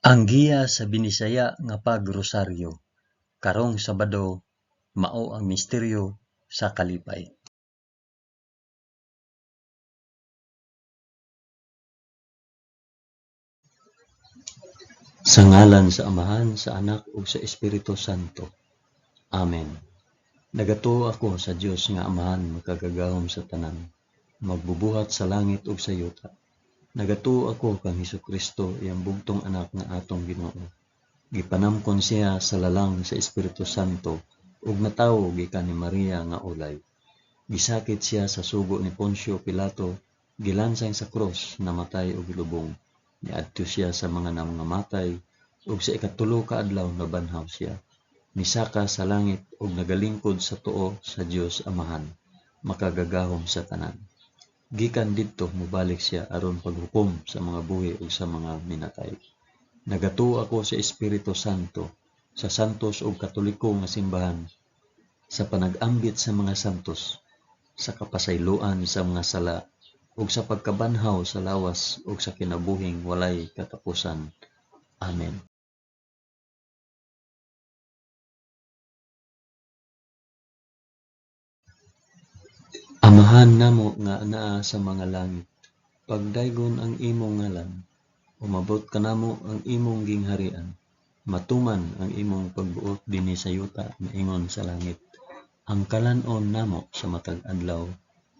Ang giya sa Binisaya nga pagrosaryo, karong Sabado, mao ang misteryo sa kalipay. Sa ngalan sa Amahan, sa Anak ug sa Espiritu Santo. Amen. Nagatuo ako sa Dios nga Amahan makagagahom sa tanan, magbubuhat sa langit ug sa yuta. Nagatuo ako kang Hesukristo iyang bugtong anak nga atong Ginoo. Gipanamkon siya sa lalang sa Espiritu Santo ug natawo gikan ni Maria nga ulay. Gisakit siya sa sugo ni Poncio Pilato, gilansang sa cross, namatay ug gilubong. Niadto siya sa mga nangamatay ug sa ikatulo ka adlaw nabanhaw siya. Misaka sa langit ug nagalingkod sa tuo sa Dios Amahan, makagagahom sa tanan. Gikan didto mobalik siya aron paghukom sa mga buhi ug sa mga minatay. Nagatuo ako sa Espiritu Santo, sa santos ug katoliko nga simbahan, sa panag-ambit sa mga santos, sa kapasayloan sa mga sala, ug sa pagkabanhaw sa lawas ug sa kinabuhing walay katapusan. Amen. Amahan namo nga anaa sa mga langit, pagdaygon ang imong ngalan, umabot kanamo ang imong gingharian, matuman ang imong pagbuot dinhi sa yuta maingon sa langit. Ang kalan-on namo sa matag adlaw,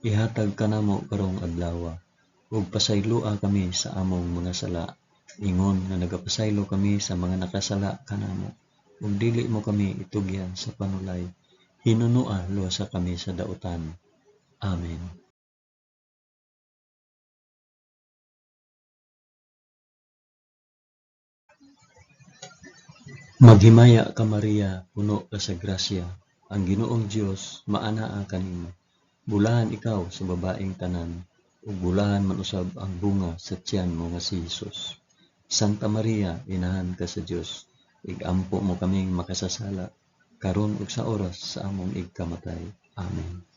ihatag kanamo karong adlawa, ug pasayloa kami sa among mga sala, ingon nga nagapasaylo kami sa mga nakasala kanamo, ug dili mo kami itugyan sa panulay, hinunua luwasa kami sa dautan. Amen. Maghimaya ka Maria, puno ka sa grasya, ang Ginoong Dios maanaa kanimo. Bulahan ikaw sa babaeng tanan, ug bulahan man usab ang bunga sa tiyan mo nga si Hesus. Santa Maria, inahan ka sa Dios, igampo mo kaming makasasala, karon ug sa oras sa among igkamatay. Amen.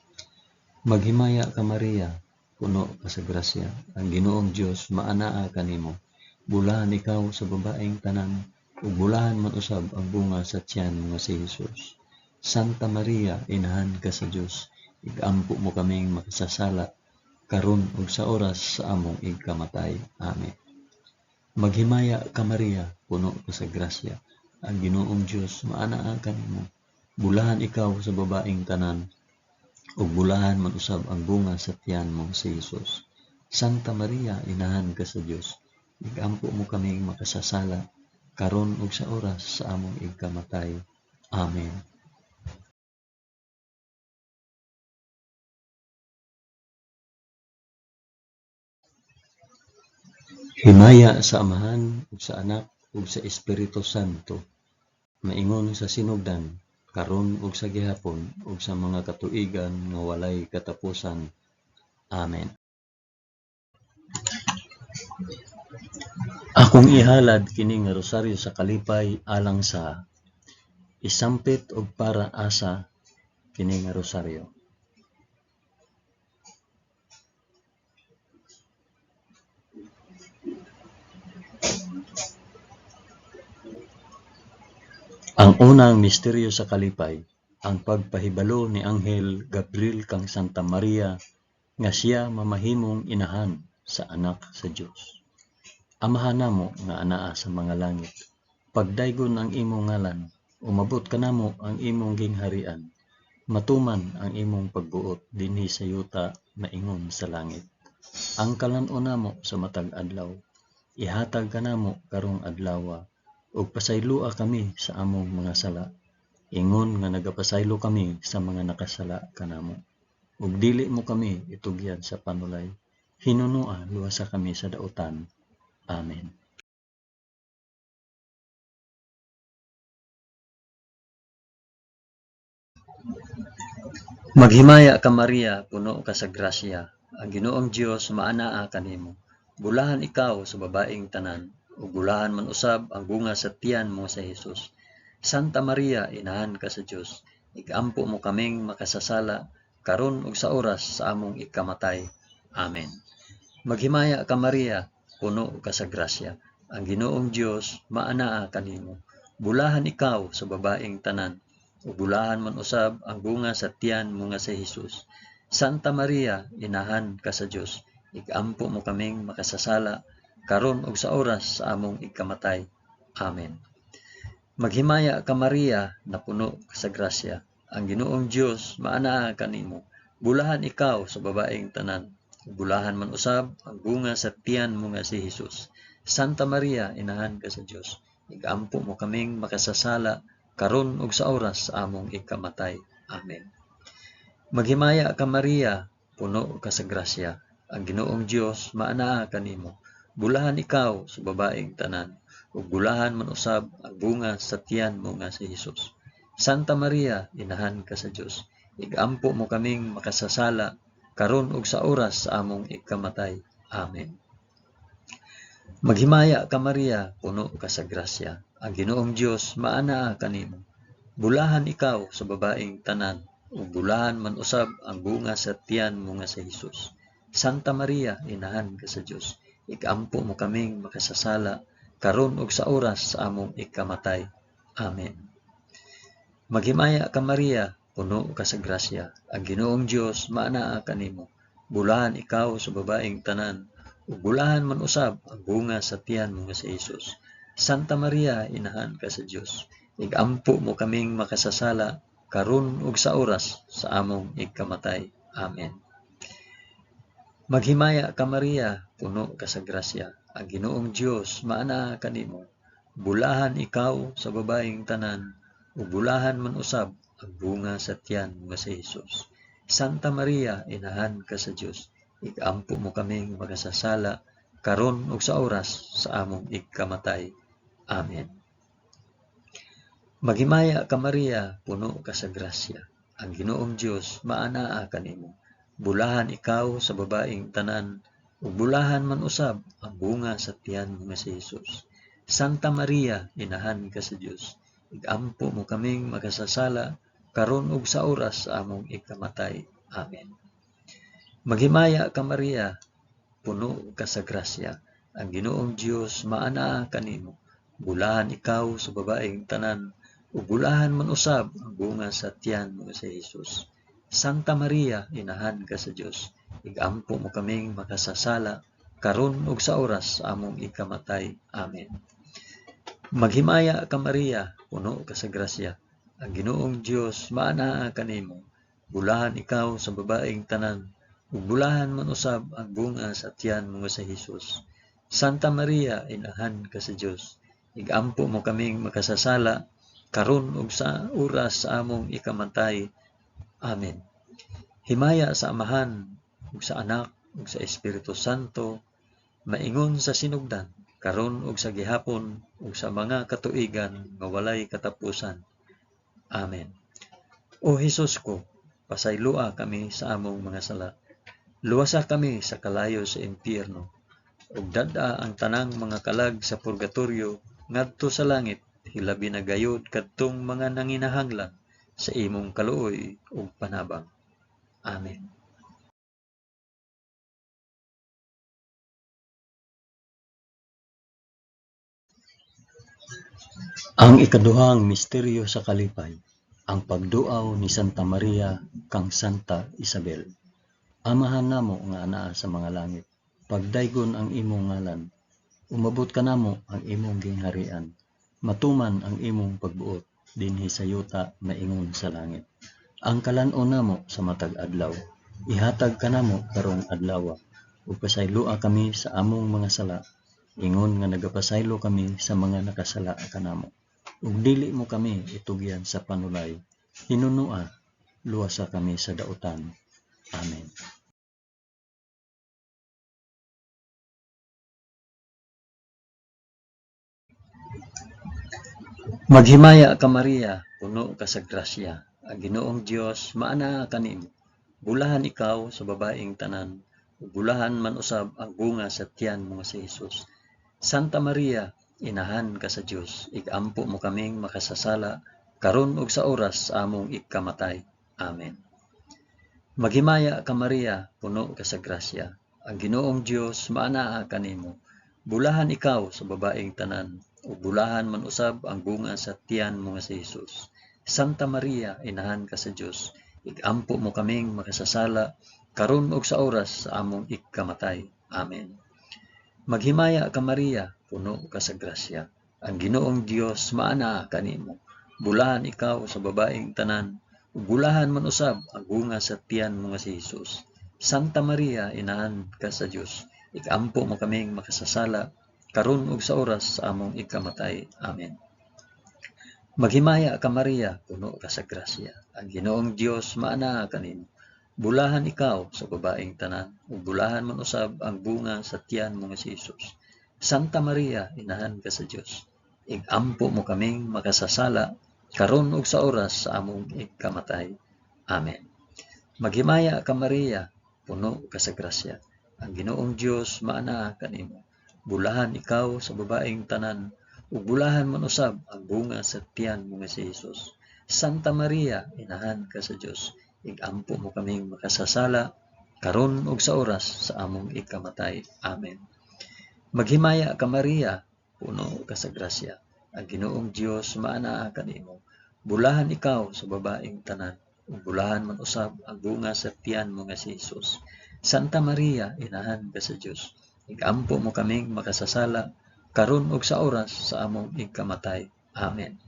Maghimaya ka Maria, puno ka sa grasya, ang Ginoong Dios maanaa kanimo. Bulahan ikaw sa babaeng tanan, ug bulahan man usab ang bunga sa tiyan nga si Hesus. Santa Maria, inahan ka sa Dios, igampo mo kaming makasasala, karon ug sa oras sa among igkamatay. Amen. Maghimaya ka Maria, puno ka sa grasya, ang Ginoong Dios maanaa kanimo. Bulahan ikaw sa babaeng tanan, ug bulahan man usab ang bunga sa tiyan mo si Hesus. Santa Maria, inahan ka sa Dios, igampo mo kaming makasasala, karon ug sa oras sa among igkamatay. Amen. Himaya sa Amahan ug sa Anak ug sa Espiritu Santo, maingon sa sinugdan, karon ug sa gihapon ug sa mga katuigan nga walay katapusan. Amen. Akong ihalad kini nga rosaryo sa kalipay alang sa isampit og para asa kini nga rosaryo. Ang unang misteryo sa kalipay, ang pagpahibalo ni Anghel Gabriel kang Santa Maria nga siya mamahimong inahan sa anak sa Dios. Amahan namo nga anaa sa mga langit, pagdaygon ang imong ngalan, umabot kanamo ang imong gingharian, matuman ang imong pagbuot dinhi sa yuta maingon sa langit. Ang kalan-on namo sa matag adlaw, ihatag kanamo karong adlawa, ug pasayloa kami sa among mga sala, ingon nga nagapasaylo kami sa mga nakasala kanamo. Ug dili mo kami itugyan sa panulay, hinunua luwasa kami sa dautan. Amen. Maghimaya ka Maria, puno ka sa grasya, ang Ginoong Dios maanaa kanimo. Bulahan ikaw sa babaeng tanan, ug bulahan man usab ang bunga sa tiyan mo sa Hesus. Santa Maria, inahan ka sa Dios, igampo mo kaming makasasala, karon ug sa oras sa among ikamatay. Amen. Maghimaya ka Maria, puno ka sa grasya, ang Ginoong Dios maanaa kanimo. Bulahan ikaw sa babaeng tanan, ug bulahan man usab ang bunga sa tiyan mo nga si Hesus. Santa Maria, inahan ka sa Dios, igampo mo kaming makasasala karon ug sa oras sa among ikamatay. Amen. Maghimaya ka Maria, na puno ka sa grasya. Ang Ginoong Dios maanaa kanimo. Bulahan ikaw sa babaeng tanan, bulahan man usab ang bunga sa tiyan mo nga si Hesus. Santa Maria, inahan ka sa Dios, igampo mo kaming makasasala karon ug sa oras sa among ikamatay. Amen. Maghimaya ka Maria, puno ka sa grasya. Ang Ginoong Dios maanaa kanimo. Bulahan ikaw sa babaeng tanan, ug bulahan man usab ang bunga sa tiyan mo nga si Hesus. Santa Maria, inahan ka sa Dios, igampo mo kaming makasasala karon ug sa oras sa among ikamatay. Amen. Maghimaya ka Maria, puno ka sa grasya. Ang Ginoong Dios maanaa kanimo. Bulahan ikaw sa babaeng tanan, ug bulahan man usab ang bunga sa tiyan mo nga si Hesus. Santa Maria, inahan ka sa Dios, igampo mo kaming makasasala karon ug sa oras sa among ikamatay. Amen. Maghimaya ka Maria, puno ka sa grasya. Ang Ginoong Dios maanaa kanimo. Bulahan ikaw sa babaeng tanan, ug bulahan man usab ang bunga sa tiyan mo nga si Hesus. Santa Maria, inahan ka sa Dios, igampo mo kaming makasasala karon ug sa oras sa among ikamatay. Amen. Maghimaya ka Maria, puno ka sa grasya. Ang Ginoong Dios maanaa kanimo. Bulahan ikaw sa babaeng tanan, ug bulahan man usab ang bunga sa tiyan mo nga si Hesus. Santa Maria, inahan ka sa Dios, igampo mo kaming makasasala karon ug sa oras sa among ikamatay. Amen. Maghimaya ka Maria, puno ka sa grasya. Ang Ginoong Dios maanaa kanimo. Bulahan ikaw sa babaeng tanan, ug bulahan man usab ang bunga sa tiyan mo nga si Hesus. Santa Maria, inahan ka sa Dios, igampo mo kaming makasasala karon ug sa oras sa among ikamatay. Amen. Maghimaya ka Maria, puno ka sa grasya. Ang Ginoong Dios maanaa kanimo. Bulahan ikaw sa babaeng tanan, ug bulahan man usab ang bunga sa tiyan mo si Hesus. Santa Maria, inahan ka sa Dios, igampo mo kaming makasasala karon ug sa oras sa among ikamatay. Amen. Maghimaya ka Maria, puno ka sa grasya. Ang Ginoong Dios maanaa kanimo. Bulahan ikaw sa babaeng tanan, ug bulahan man usab ang bunga sa tiyan mo si Hesus. Santa Maria, inahan ka sa Dios, igampo mo kaming makasasala karon ug sa oras sa among ikamatay. Amen. Himaya sa Amahan, ug sa Anak, ug sa Espiritu Santo, maingon sa sinugdan, karon ug sa gihapon, ug sa mga katuigan nga walay katapusan. Amen. O Hesus ko, pasaylua kami sa among mga sala. Luwasa kami sa kalayo sa impyerno, ug dad-a ang tanang mga kalag sa purgatorio ngadto sa langit, hilabi na gayud kadtong mga nanginahanglan sa imong kaluoy ug panabang. Amen. Ang ikaduhang misteryo sa kalipay, ang pagduaw ni Santa Maria kang Santa Isabel. Amahan namo nga anaa sa mga langit, pagdaygon ang imong ngalan, umabot ka namo ang imong gingharian, matuman ang imong pagbuot dinhi sa yuta maingon sa langit. Ang kalan-on namo sa matag adlaw, ihatag ka namo karong adlaw, ug pasaylua kami sa among mga sala, ingon nga nagapasaylo kami sa mga nakasala kanamo. Ug dili mo kami itugyan sa panulay, hinunua, luwasa kami sa dautan. Amen. Maghimaya ka Maria, puno ka sa grasya. Ang Ginoong Dios maanaa kanimo. Bulahan ikaw sa babaeng tanan, ug bulahan man usab ang bunga sa tiyan mo si Hesus. Santa Maria, inahan ka sa Dios, igampo mo kaming makasasala karon ug sa oras sa among ikamatay. Amen. Maghimaya ka Maria, puno ka sa grasya. Ang Ginoong Dios maanaa kanimo. Bulahan ikaw sa babaeng tanan, ug bulahan man usab ang bunga sa tiyan mo nga si Jesus. Santa Maria, inahan ka sa Dios, igampo mo kaming makasasala, karon ug sa oras sa among ikamatay. Amen. Maghimaya ka Maria, puno ka sa grasya. Ang Ginoong Dios maana kanimo. Bulahan ikaw sa babaeng tanan, ug bulahan man usab ang bunga sa tiyan mo nga si Jesus. Santa Maria, inahan ka sa Dios, igampo mo kaming makasasala, karon ug sa oras sa among ikamatay. Amen. Maghimaya ka Maria, puno ka sa grasya. Ang Ginoong Dios maana kanimo. Bulahan ikaw sa babaeng tanan, ug bulahan man usab ang bunga sa tiyan mo nga si Jesus. Santa Maria, inahan ka sa Dios, igampo mo kaming makasasala, karon ug sa oras sa among ikamatay. Amen. Maghimaya ka Maria, puno ka sa grasya. Ang Ginoong Dios maana kanimo. Bulahan ikaw sa babaeng tanan, ug bulahan man usab ang bunga sa tiyan mo nga si Jesus. Santa Maria, inahan ka sa Dios, igampo mo kaming makasasala, karon ug sa oras sa among ikamatay. Amen. Maghimaya ka Maria, puno ka sa grasya. Ang Ginoong Dios maana kanimo. Bulahan ikaw sa babaeng tanan, ug bulahan man usab ang bunga sa tiyan mo nga si Jesus. Santa Maria, inahan ka sa Dios, igampo mo kaming makasasala, karon ug sa oras sa among ikamatay. Amen.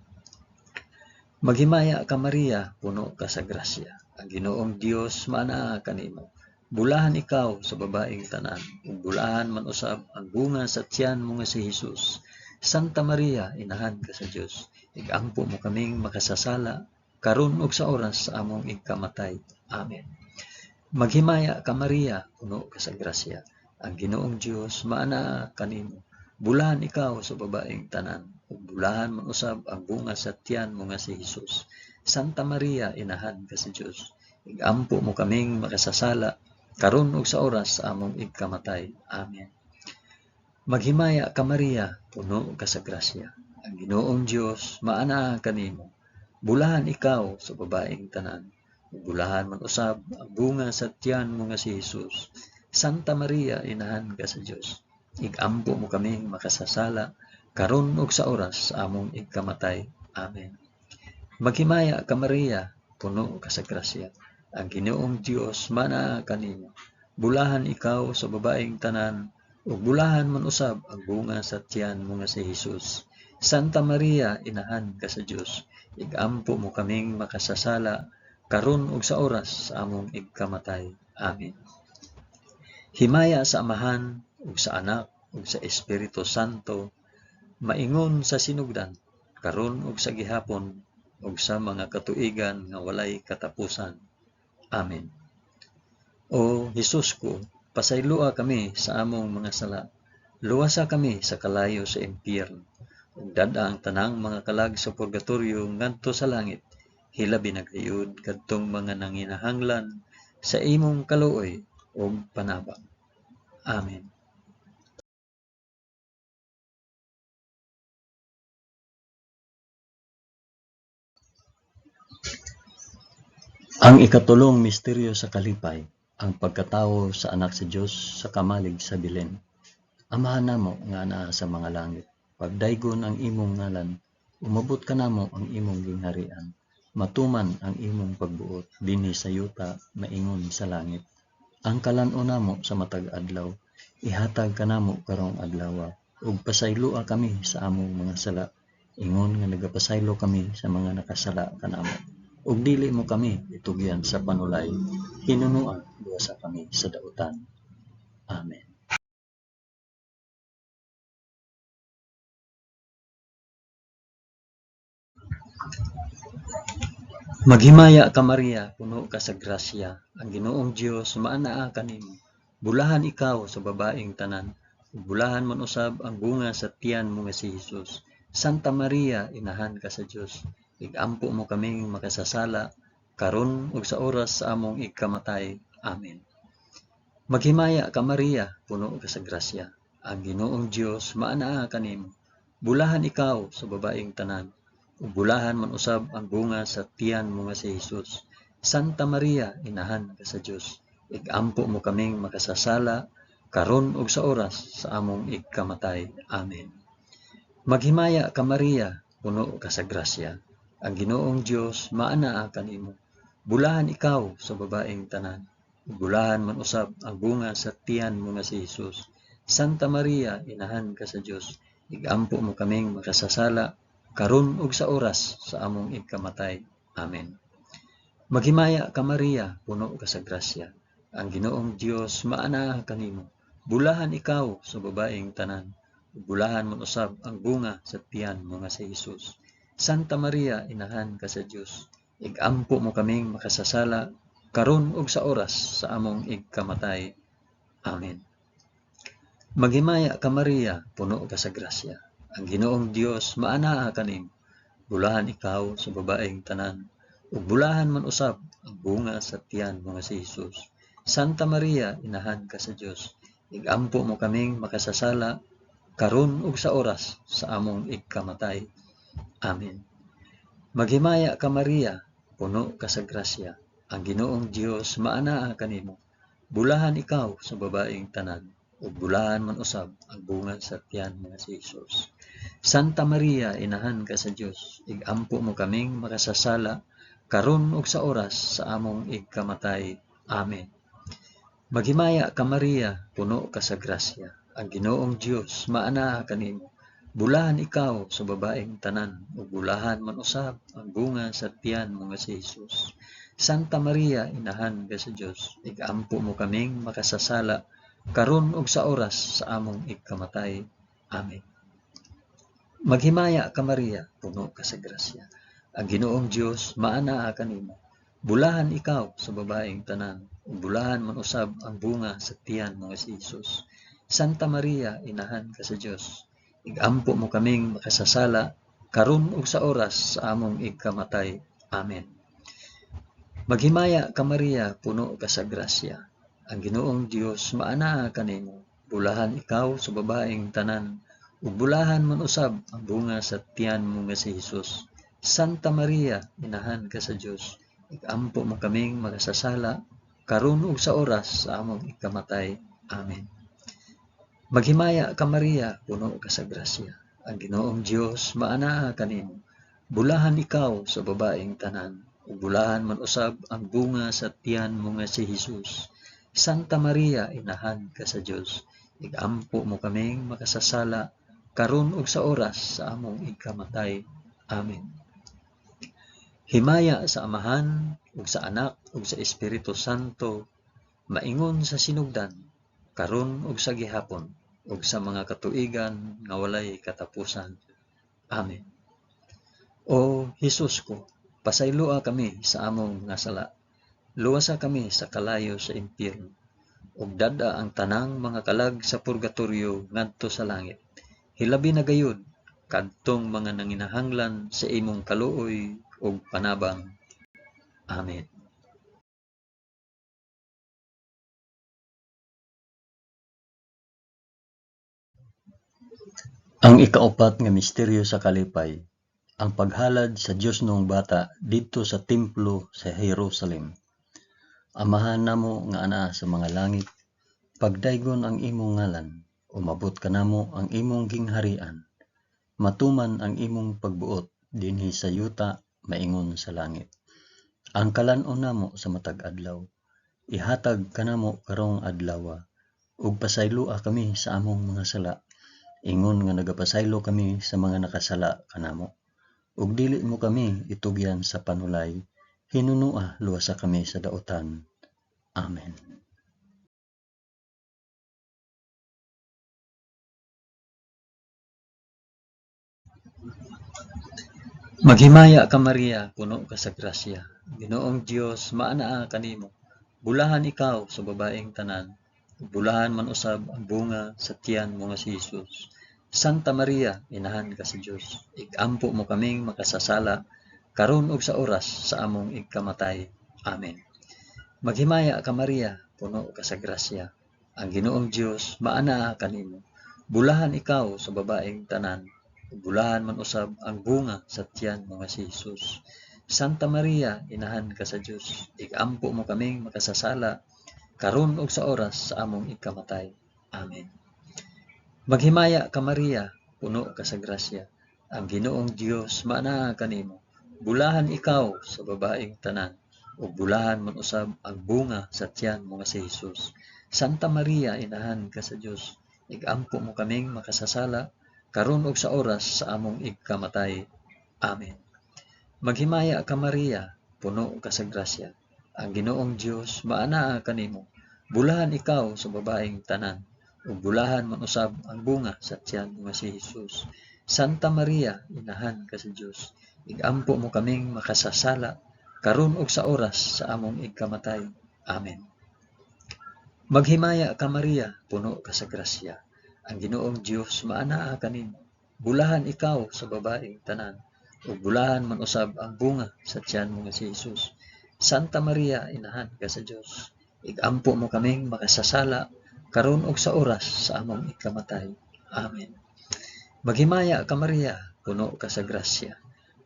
Maghimaya ka Maria, puno ka sa grasya. Ang Ginoong Dios maana kanimo. Bulahan ikaw sa babaeng tanan, ug bulahan man usab ang bunga sa tiyan mo nga si Jesus. Santa Maria, inahan ka sa Dios, igampo mo kaming makasasala, karon ug sa oras sa among ikamatay. Amen. Maghimaya ka Maria, puno ka sa grasya. Ang Ginoong Dios maana kanimo. Bulahan ikaw sa babaeng tanan, ug bulahan man usab ang bunga sa tiyan mo nga si Jesus. Santa Maria, inahan ka sa Dios, igampo mo kaming makasasala, karon ug sa oras sa among ikamatay. Amen. Maghimaya ka Maria, puno ka sa grasya. Ang Ginoong Dios maana kanimo. Bulahan ikaw sa babaeng tanan, ug bulahan man usab ang bunga sa tiyan mo nga si Jesus. Santa Maria, inahan ka sa Dios, igampo mo kaming makasasala, karon ug sa oras sa among ikamatay. Amen. Maghimaya ka Maria, puno ka sa grasya. Ang Ginoong Dios maana kanimo. Bulahan ikaw sa babaeng tanan, ug bulahan man usab ang bunga sa tiyan mo nga si Jesus. Santa Maria, inahan ka sa Dios, igampo mo kaming makasasala, karon ug sa oras sa among ikamatay. Amen. Himaya sa Amahan, ug sa Anak, ug sa Espiritu Santo, maingon sa sinugdan, karon ug sa gihapon, ug sa mga katuigan nga walay katapusan. Amen. O Hesus ko, pasaylua kami sa among mga sala, luwasa kami sa kalayo sa impyerno, ug dada ang tanang mga kalag sa purgatorio ngadto sa langit, hilabi na gayud kadtong mga nanginahanglan sa imong kaluoy ug panabang. Amen. Ang ikatulong misteryo sa kalipay, ang pagkatawo sa anak sa Dios sa kamalig sa Belen. Amahan namo nga anaa sa mga langit, pagdaygon ang imong ngalan, umabot ka namo ang imong gingharian, matuman ang imong pagbuot dinhi sa yuta maingon sa langit. Ang kalan-on namo sa matag adlaw, ihatag kanamo karong adlaw, ug pasaylua kami sa among mga sala, ingon nga nagapasaylo kami sa mga nakasala kanamo. Ug dili mo kami itugyan sa panulay, hinunuan luwasa kami sa dautan. Amen. Maghimaya ka Maria, puno ka sa grasya, ang Ginoong Dios maanaa kanimo. Bulahan ikaw sa babaeng tanan, ug bulahan man usab ang bunga sa tiyan mo nga si Jesus. Santa Maria, inahan ka sa Dios, igampo mo kaming makasasala, karon ug sa oras sa among ikamatay. Amen. Maghimaya ka Maria, puno ka sa grasya, ang Ginoong Dios maanaa kanimo. Bulahan ikaw sa babaeng tanan, ug bulahan man usab ang bunga sa tiyan mo nga si Jesus. Santa Maria, inahan ka sa Dios, igampo mo kaming makasasala, karon ug sa oras sa among ikamatay. Amen. Maghimaya ka Maria, puno ka sa grasya. Ang Ginoong Dios maanaa kanimo. Bulahan ikaw sa babaeng tanan. Bulahan man usab ang bunga sa tiyan mo nga si Hesus. Santa Maria, inahan ka sa Dios. Igampo mo kaming makasasala karon ug sa oras sa among ikamatay. Amen. Maghimaya ka Maria, puno ka sa grasya. Ang Ginoong Dios maanaa kanimo. Bulahan ikaw sa babaeng tanan. Bulahan man usab ang bunga sa tiyan mo nga si Hesus. Santa Maria, inahan ka sa Dios. Igampo mo kaming makasasala karon ug sa oras sa among ikamatay. Amen. Maghimaya ka Maria, puno ka sa grasya. Ang Ginoong Dios maanaa kanimo. Bulahan ikaw sa babaeng tanan. Ug bulahan man usab ang bunga sa tiyan mo nga si Hesus. Santa Maria, inahan ka sa Dios. Igampo mo kaming makasasala karon ug sa oras sa among ikamatay. Amen. Maghimaya ka Maria, puno ka sa grasya. Ang Ginoong Dios maanaa kanimo. Bulahan ikaw sa babaeng tanan, ug bulahan man usab ang bunga sa tiyan nga si Hesus. Santa Maria, inahan ka sa Dios. Igampo mo kaming makasasala karon ug sa oras sa among ikamatay. Amen. Maghimaya ka Maria, puno ka sa grasya. Ang Ginoong Dios maanaa kanimo. Bulahan ikaw sa babaeng tanan, ug bulahan man usab ang bunga sa tiyan mo nga si Hesus. Santa Maria, inahan ka sa Dios. Igampo mo kaming makasasala karon ug sa oras sa among ikamatay. Amen. Maghimaya ka Maria, puno ka sa grasya. Ang Ginoong Dios maanaa kanimo. Bulahan ikaw sa babaeng tanan, ug bulahan man usab ang bunga sa tiyan mo nga si Hesus. Santa Maria, inahan ka sa Dios. Igampo mo kaming makasasala karon ug sa oras sa among ikamatay. Amen. Maghimaya ka Maria, puno ka sa grasya. Ang Ginoong Dios maanaa kanimo. Bulahan ikaw sa babaeng tanan, ug bulahan man usab ang bunga sa tiyan mo nga si Hesus. Santa Maria, inahan ka sa Dios. Igampo mo kaming makasasala karon ug sa oras sa among ikamatay. Amen. Maghimaya ka Maria, puno ka sa grasya. Ang Ginoong Dios maanaa kanimo. Bulahan ikaw sa babaeng tanan, ug bulahan man usab ang bunga sa tiyan mo nga si Hesus. Santa Maria, inahan ka sa Dios. Igampo mo kaming makasasala karon ug sa oras sa among ikamatay. Amen. Himaya sa Amahan ug sa Anak ug sa Espiritu Santo, maingon sa sinugdan, karon ug sa gihapon, ug sa mga katuigan nga walay katapusan. Amen. O Hesus ko, pasayloa kami sa among nga sala. Luwasa kami sa kalayo sa impyerno, ug dada ang tanang mga kalag sa purgatorio ngadto sa langit. Hilabi na gayud kadtong mga nanginahanglan sa imong kaluoy ug panabang. Amen. Ang ikaapat nga misteryo sa kalipay, ang paghalad sa Dios noong bata didto sa templo sa Jerusalem. Amahan namo nga anaa sa mga langit, pagdaygon ang imong ngalan, umabot kanamo ang imong gingharian. Matuman ang imong pagbuot dinhi sa yuta maingon sa langit. Ang kalan-on namo sa matag adlaw, ihatag kanamo karong adlaw, ug pasaylua kami sa among mga sala, ingon nga nagapasaylo kami sa mga nakasala kanamo. Ug dili mo kami itugyan sa panulay, hinunua luwasa kami sa daotan. Amen. Maghimaya ka Maria, puno ka sa grasya. Ginoong Dios maanaa kanimo. Bulahan ikaw sa babaeng tanan, bulahan man usab ang bunga sa tiyan mo nga si Hesus. Santa Maria, inahan ka sa Dios. Igampo mo kaming makasasala karon ug sa oras sa among ikamatay. Amen. Maghimaya ka Maria, puno ka sa grasya. Ang Ginoong Dios maanaa kanimo. Bulahan ikaw sa babaeng tanan, bulahan man usab ang bunga sa tiyan mo nga si Hesus. Santa Maria, inahan ka sa Dios. Igampo mo kaming makasasala karon ug sa oras sa among ikamatay. Amen. Maghimaya ka Maria, puno ka sa grasya. Ang Ginoong Dios maanaa kanimo. Bulahan ikaw sa babaeng tanan, ug bulahan man usab ang bunga sa tiyan mo nga si Hesus. Santa Maria, inahan ka sa Dios, igampo mo kaming makasasala karon ug sa oras sa among igkamatay. Amen. Maghimaya ka Maria, puno ka sa grasya. Ang Ginoong Dios maanaa kanimo. Bulahan ikaw sa babaeng tanan, ug bulahan man usab ang bunga sa tiyan mo nga si Hesus. Santa Maria, inahan ka sa Dios, igampo mo kaming makasasala karon ug sa oras sa among igkamatay. Amen. Maghimaya ka Maria, puno ka sa grasya. Ang Ginoong Dios maanaa kanimo. Bulahan ikaw sa babaeng tanan, ug bulahan man usab ang bunga sa tiyan mo nga si Hesus. Santa Maria, inahan ka sa Dios, igampo mo kaming makasasala karon ug sa oras sa among igkamatay. Amen. Maghimaya ka Maria, puno ka sa grasya.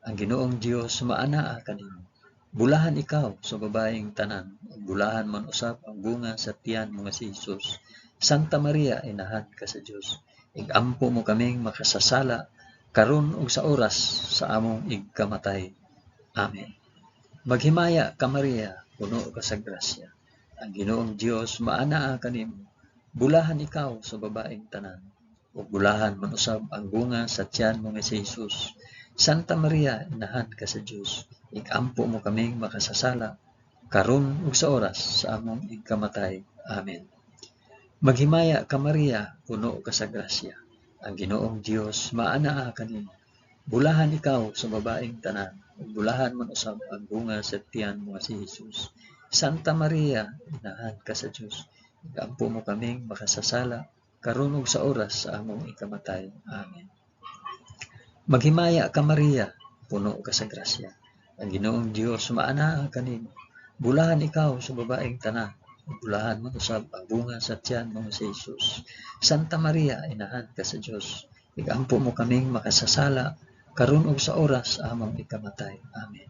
Ang Ginoong Dios maanaa kanimo. Bulahan ikaw sa babaeng tanan, ug bulahan man usab ang bunga sa tiyan mo nga si Hesus. Santa Maria, inahan ka sa Dios, igampo mo kaming makasasala karon ug sa oras sa among igkamatay. Amen. Maghimaya ka Maria, puno ka sa grasya. Ang Ginoong Dios maanaa kanimo. Bulahan ikaw sa babaeng tanan, ug bulahan man usab ang bunga sa tiyan mo nga si Hesus. Santa Maria, inahan ka sa Dios, igampo mo kaming makasasala karon ug sa oras sa among igkamatay. Amen. Maghimaya ka Maria, puno ka sa grasya. Ang Ginoong Dios maanaa kanimo. Bulahan ikaw sa babaeng tanan, ug bulahan man usab ang bunga sa tiyan mo nga si Hesus. Santa Maria, inahan ka sa Dios, igampo mo kaming makasasala karon ug sa oras sa among ikamatay. Amen. Maghimaya ka Maria, puno ka sa grasya. Ang Ginoong Dios maanaa kanimo. Bulahan ikaw sa babaeng tanan, ug bulahan man usab ang bunga sa tiyan mo nga si Hesus. Santa Maria, inahan ka sa Dios, igampo mo kaming makasasala karon ug sa oras sa among ikamatay. Amen.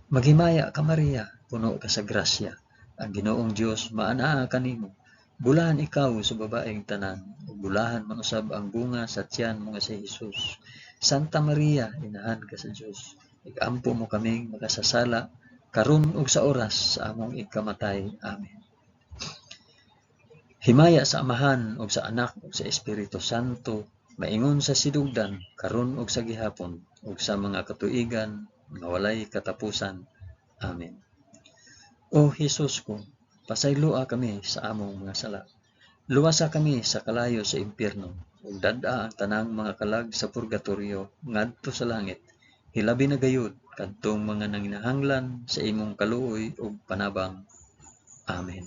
Maghimaya ka Maria, puno ka sa grasya. Ang Ginoong Dios maanaa kanimo. Bulahan ikaw sa babaeng tanan, ug bulahan man usab ang bunga sa tiyan mo nga si Hesus. Santa Maria, inahan ka sa Dios, igampo mo kaming makasasala karon ug sa oras sa among igkamatay. Amen. Himaya sa Amahan ug sa Anak ug sa Espiritu Santo, maingon sa sidugdan karon ug sa gihapon ug sa mga katuigan nga walay katapusan. Amen. O Hesus ko, pasayloa kami sa among mga sala. Luwasa kami sa kalayo sa impyerno, ug dad-a ang tanang mga kalag sa purgatorio ngadto sa langit. Hilabi na gayud kadtong mga nanginahanglan sa imong kaluoy ug panabang. Amen.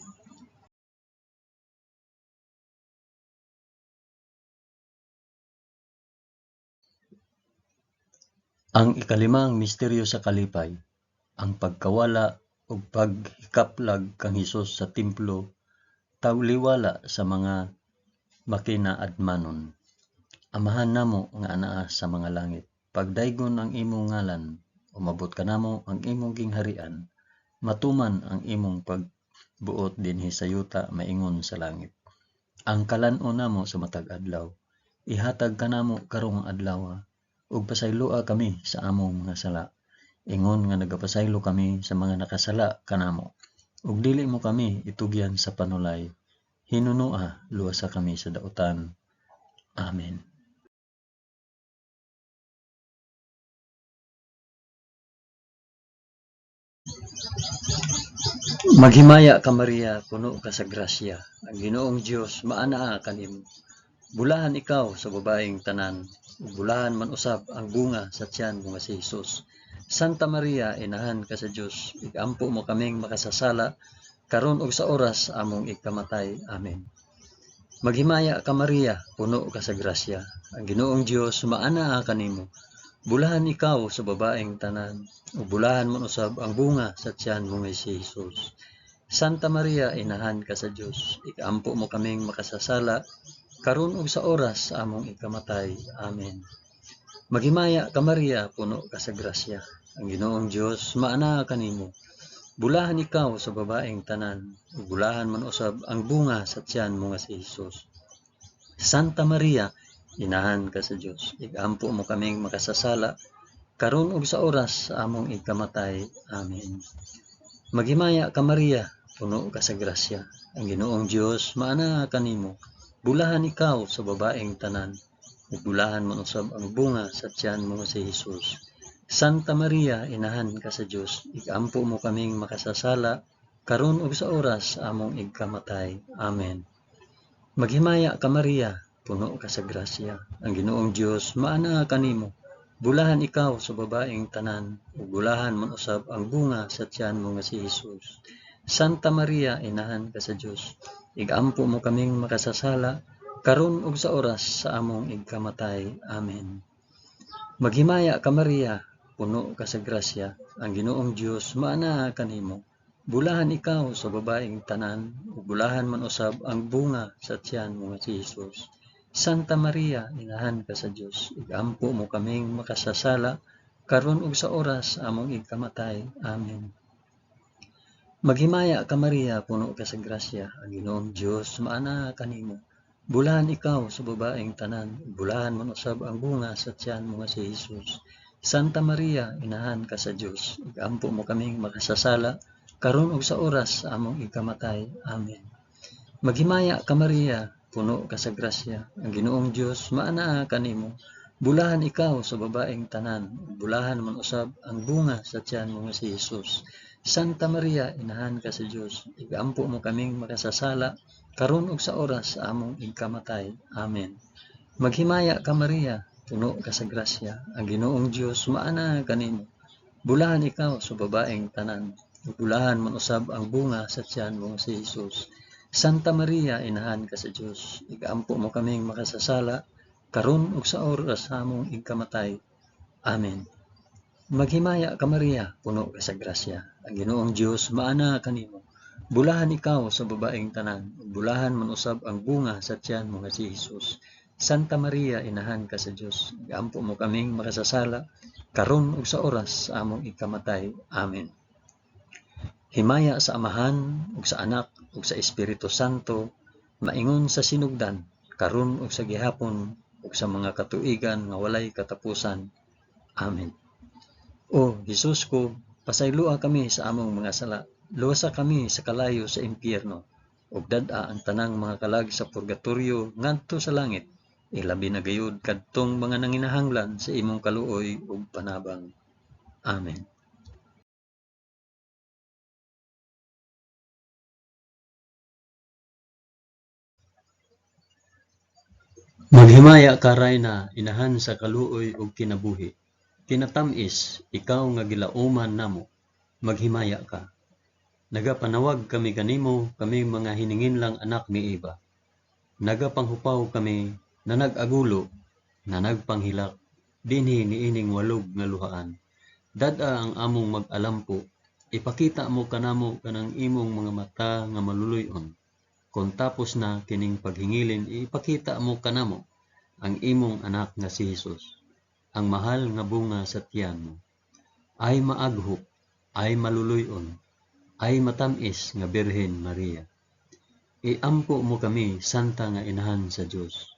Ang ikalimang misteryo sa kalipay, ang pagkawala ug paghikaplag kang Hesus sa templo tawliwala sa mga makinaadmanon. Amahan namo nga anaa sa mga langit, pagdaygon ang imong ngalan, umabot kanamo ang imong gingharian, matuman ang imong pagbuot dinhi sa yuta maingon sa langit. Ang kalan-on namo sa matag adlaw, ihatag kanamo karong adlaw, ug pasayloa kami sa among mga sala, ingon nga nagapasaylo kami sa mga nakasala kanamo, ug dili mo kami itugyan sa panulay. Hinunoa, luwasa kami sa dautan. Amen. Maghimaya ka Maria, puno ka sa grasya. Ang Ginoong Dios maanaa kanimo. Bulahan ikaw sa babaeng tanan, ug bulahan man usab ang bunga sa tiyan mo nga si Hesus. Santa Maria, inahan ka sa Dios, igampo mo kaming makasasala karon ug sa oras sa among igkamatay. Amen. Maghimaya ka Maria, puno ka sa grasya. Ang Ginoong Dios maanaa kanimo. Bulahan ikaw sa babaeng tanan, ug bulahan man usab ang bunga sa tiyan mo nga si Hesus. Santa Maria, inahan ka sa Dios, igampo mo kaming makasasala karon ug sa oras sa among ikamatay. Amen. Maghimaya ka Maria, puno ka sa grasya. Ang Ginoong Dios maanaa kanimo. Bulahan ikaw sa babaeng tanan, ug bulahan man usab ang bunga sa tiyan mo nga si Hesus. Santa Maria, inahan ka sa Dios, igampo mo kaming makasasala, karon ug sa oras sa among ikamatay. Amen. Maghimaya ka Maria, puno ka sa grasya, ang Ginoong Dios maana kanimo. Bulahan ikaw sa babaeng tanan, ug bulahan man usab ang bunga sa tiyan mo si Hesus. Santa Maria, inahan ka sa Dios, igampo mo kaming makasasala, karon ug sa oras sa among ikamatay. Amen. Maghimaya ka Maria, puno ka sa grasya, ang Ginoong Dios maana kanimo. Bulahan ikaw sa babaeng tanan, ug bulahan man usab ang bunga sa tiyan mo nga si Hesus. Santa Maria, inahan ka sa Dios, igampo mo kaming makasasala, karon ug sa oras sa among ikamatay. Amen. Maghimaya ka Maria, puno ka sa grasya, ang Ginoong Dios maana kanimo. Bulahan ikaw sa babaeng tanan, ug bulahan man usab ang bunga sa tiyan mo nga si Hesus. Santa Maria, inahan ka sa Dios, igampo mo kaming makasasala, karon ug sa oras sa among ikamatay. Amen. Maghimaya ka Maria, puno ka sa grasya, ang Ginoong Dios maana kanimo. Bulahan ikaw sa babaeng tanan, ug bulahan man usab ang bunga sa tiyan mo nga si Hesus. Santa Maria, inahan ka sa Dios, igampo mo kaming makasasala, karon ug sa oras sa among ikamatay. Amen. Maghimaya ka Maria, puno ka sa grasya, ang Ginoong Dios maana kanimo. Bulahan ikaw sa babaeng tanan, ug bulahan man usab ang bunga sa tiyan mo nga si Hesus. Santa Maria, inahan ka sa Dios, igampo mo kaming makasasala, karon ug sa oras sa among ikamatay. Amen. Maghimaya ka Maria, puno ka sa grasya, ang Ginoong Dios maana kanimo. Bulahan ikaw sa babaeng tanan, ug bulahan man usab ang bunga sa tiyan mo nga si Hesus. Santa Maria, inahan ka sa Dios, igampo mo kaming makasasala, karon ug sa oras sa among ikamatay. Amen. Maghimaya ka Maria, puno ka sa grasya, ang Ginoong Dios maana kanimo. Bulahan ikaw sa babaeng tanan, ug bulahan man usab ang bunga sa tiyan mo nga si Hesus. Santa Maria, inahan ka sa Dios, igampo mo kaming makasasala, karon ug sa oras sa among ikamatay. Amen. Himaya sa Amahan, ug sa Anak, ug sa Espiritu Santo, maingon sa sinugdan, karon ug sa gihapon, ug sa mga katuigan nga walay katapusan. Amen. O Hesus ko, pasayloa kami sa among mga sala, luwasa kami sa kalayo sa impyerno, ug dad-a ang tanang mga kalag sa purgatorio ngadto sa langit, ilabi na gayud kadtong mga nanginahanglan sa imong kaluoy ug panabang. Amen. Maghimaya ka Rayna, inahan sa kaluoy ug kinabuhi. Kinatamis, ikaw nga gilauman namo, maghimaya ka. Nagapanawag kami kanimo, kami mga hininginlang anak ni Eva. Nagapanghupaw kami, na nag-agulo, na nagpanghilak, dinhi niining walog nga luhaan. Dad-a ang among mag-alampo, ipakita mo kanamo kanang imong mga mata nga maluluyon. Kung tapos na kining paghingilin, ipakita mo kanamo ang imong anak nga si Hesus, ang mahal nga bunga sa tiyan mo. Ay maaghok, ay maluluyon, ay matamis nga Birhen Maria. Iampo mo kami, santa nga inahan sa Dios,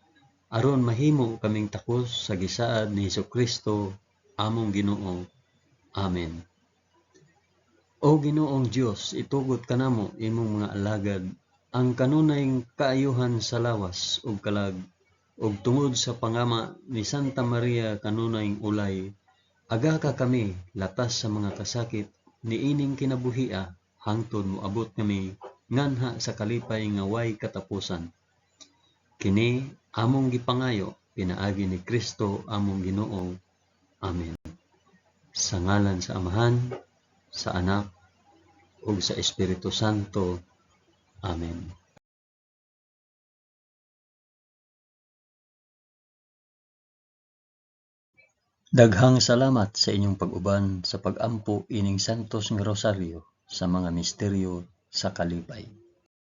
aron mahimo kaming takos sa gisaad ni Hesukristo, among Ginoo. Amen. O Ginoong Dios, itugot kanamo imong mga alagad ang kanunayng kaayuhan sa lawas ug kalag, ug tungod sa pangama ni Santa Maria kanunayng ulay, aga ka kami latas sa mga kasakit niining kinabuhia, hangtod moabot kami nganha sa kalipay nga way katapusan. Kini among gipangayo pinaagi ni Kristo among Ginoo. Amen. Sa ngalan sa Amahan, sa Anak, ug sa Espiritu Santo. Amen. Daghang salamat sa inyong pag-uban sa pag-ampo ining santos nga rosaryo sa mga misteryo sa kalipay.